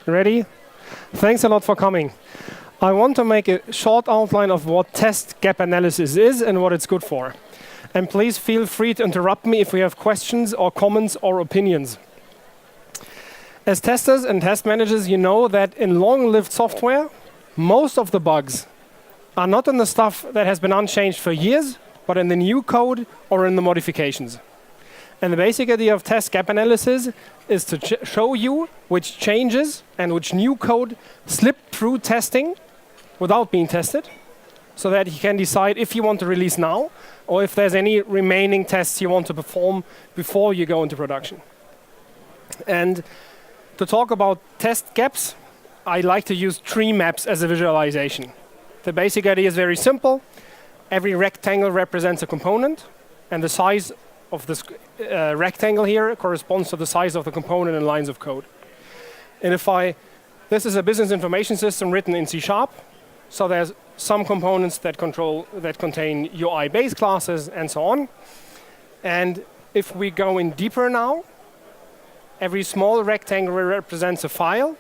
Ready? Thanks a lot for coming. I want to make a short outline of what test gap analysis is and what it's good for. And please feel free to interrupt me if we have questions or comments or opinions. As testers and test managers, you know that in long-lived software, most of the bugs are not in the stuff that has been unchanged for years, but in the new code or in the modifications. And the basic idea of test gap analysis is to show you which changes and which new code slipped through testing without being tested, so that you can decide if you want to release now or if there's any remaining tests you want to perform before you go into production. And to talk about test gaps, I like to use tree maps as a visualization. The basic idea is very simple. Every rectangle represents a component, and the size of this rectangle here corresponds to the size of the component in lines of code. And this is a business information system written in C#, so there's some components that contain UI base classes and so on. And if we go in deeper now, every small rectangle represents a file.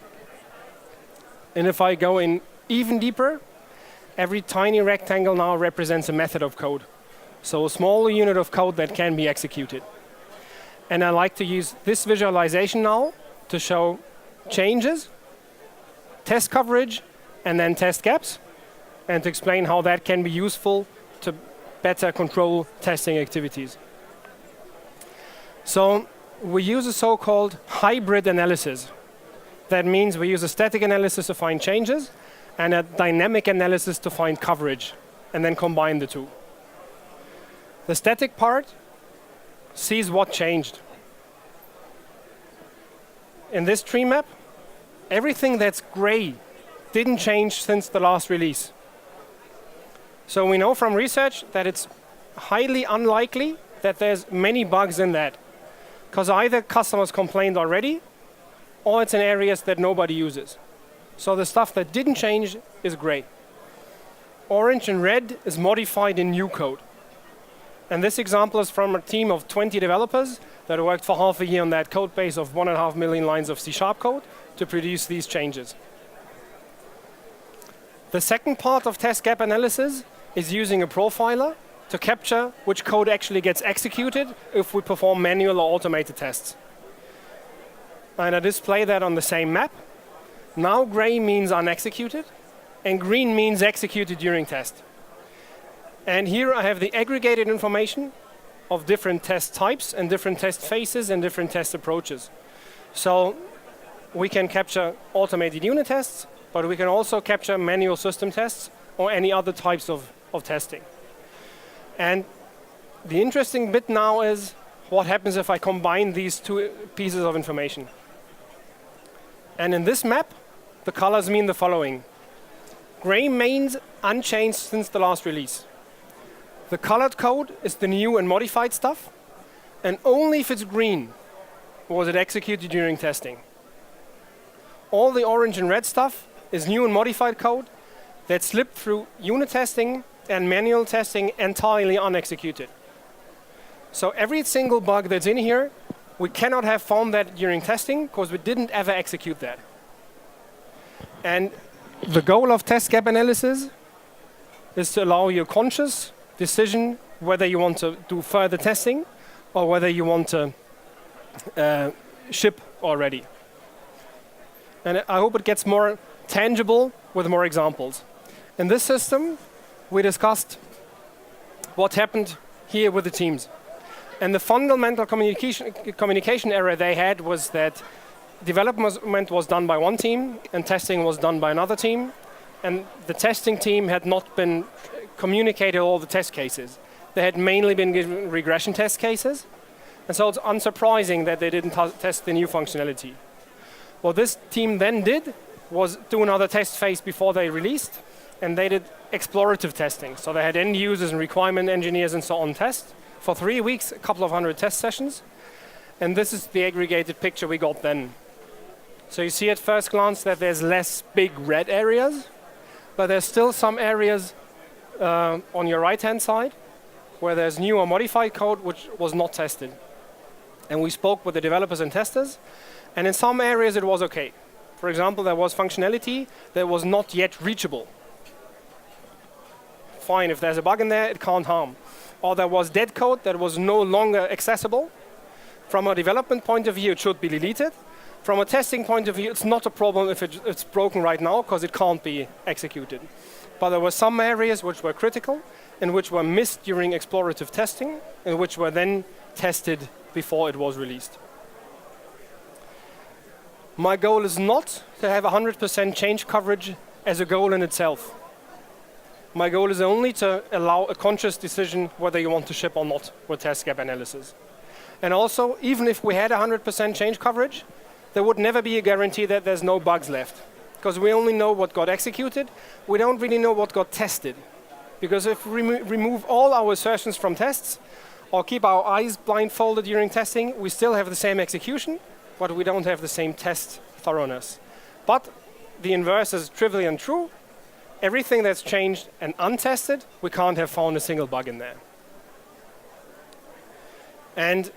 And if I go in even deeper, every tiny rectangle now represents a method of code. So a small unit of code that can be executed. And I like to use this visualization now to show changes, test coverage, and then test gaps, and to explain how that can be useful to better control testing activities. So we use a so-called hybrid analysis. That means we use a static analysis to find changes and a dynamic analysis to find coverage, and then combine the two. The static part sees what changed. In this tree map, everything that's gray didn't change since the last release. So we know from research that it's highly unlikely that there's many bugs in that, because either customers complained already, or it's in areas that nobody uses. So the stuff that didn't change is gray. Orange and red is modified in new code. And this example is from a team of 20 developers that worked for half a year on that code base of 1.5 million lines of C# code to produce these changes. The second part of test gap analysis is using a profiler to capture which code actually gets executed if we perform manual or automated tests. And I display that on the same map. Now gray means unexecuted, and green means executed during test. And here I have the aggregated information of different test types and different test phases and different test approaches. So we can capture automated unit tests, but we can also capture manual system tests or any other types of testing. And the interesting bit now is what happens if I combine these two pieces of information. And in this map, the colors mean the following. Gray means unchanged since the last release. The colored code is the new and modified stuff, and only if it's green was it executed during testing. All the orange and red stuff is new and modified code that slipped through unit testing and manual testing entirely unexecuted. So every single bug that's in here, we cannot have found that during testing because we didn't ever execute that. And the goal of test gap analysis is to allow you a conscious decision whether you want to do further testing or whether you want to ship already. And I hope it gets more tangible with more examples. In this system, we discussed what happened here with the teams. And the fundamental communication error they had was that development was done by one team and testing was done by another team. And the testing team had not been communicated all the test cases. They had mainly been given regression test cases. And so it's unsurprising that they didn't test the new functionality. What this team then did was do another test phase before they released, and they did explorative testing. So they had end users and requirement engineers and so on test for 3 weeks, a couple of hundred test sessions. And this is the aggregated picture we got then. So you see at first glance that there's less big red areas, but there's still some areas on your right-hand side where there's new or modified code which was not tested. And we spoke with the developers and testers, and in some areas it was okay. For example, there was functionality that was not yet reachable. Fine, if there's a bug in there, it can't harm. Or there was dead code that was no longer accessible. From a development point of view, it should be deleted. From a testing point of view, it's not a problem if it's broken right now, because it can't be executed. But there were some areas which were critical, and which were missed during explorative testing, and which were then tested before it was released. My goal is not to have 100% change coverage as a goal in itself. My goal is only to allow a conscious decision whether you want to ship or not with test gap analysis. And also, even if we had 100% change coverage, there would never be a guarantee that there's no bugs left. Because we only know what got executed, we don't really know what got tested. Because if we remove all our assertions from tests, or keep our eyes blindfolded during testing, we still have the same execution, but we don't have the same test thoroughness. But the inverse is trivially untrue. Everything that's changed and untested, we can't have found a single bug in there. And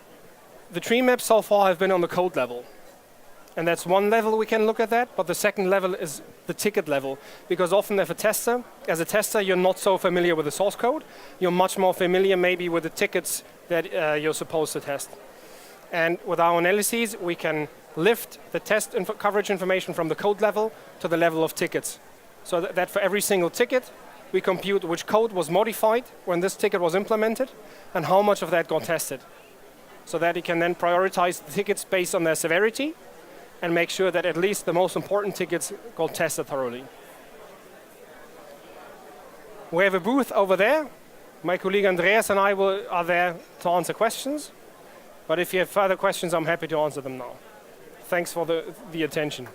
the tree maps so far have been on the code level. And that's one level we can look at that, but the second level is the ticket level. Because often as a tester, you're not so familiar with the source code. You're much more familiar maybe with the tickets that you're supposed to test. And with our analyses, we can lift the test coverage information from the code level to the level of tickets. So that for every single ticket, we compute which code was modified when this ticket was implemented, and how much of that got tested. So that you can then prioritize the tickets based on their severity, and make sure that at least the most important tickets got tested thoroughly. We have a booth over there. My colleague Andreas and I are there to answer questions. But if you have further questions, I'm happy to answer them now. Thanks for the attention.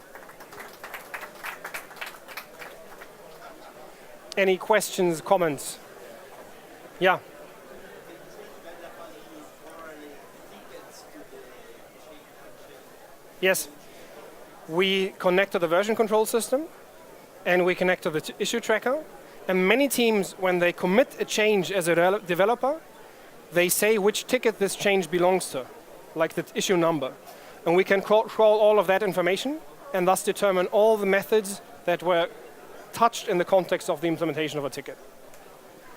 Any questions, comments? Yeah. Yes. We connect to the version control system, and we connect to the issue tracker. And many teams, when they commit a change as a developer, they say which ticket this change belongs to, like the issue number. And we can crawl all of that information, and thus determine all the methods that were touched in the context of the implementation of a ticket.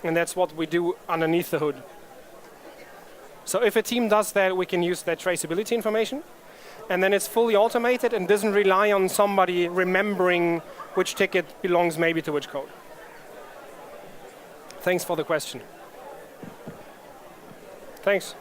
And that's what we do underneath the hood. So if a team does that, we can use that traceability information. And then it's fully automated and doesn't rely on somebody remembering which ticket belongs maybe to which code. Thanks for the question. Thanks.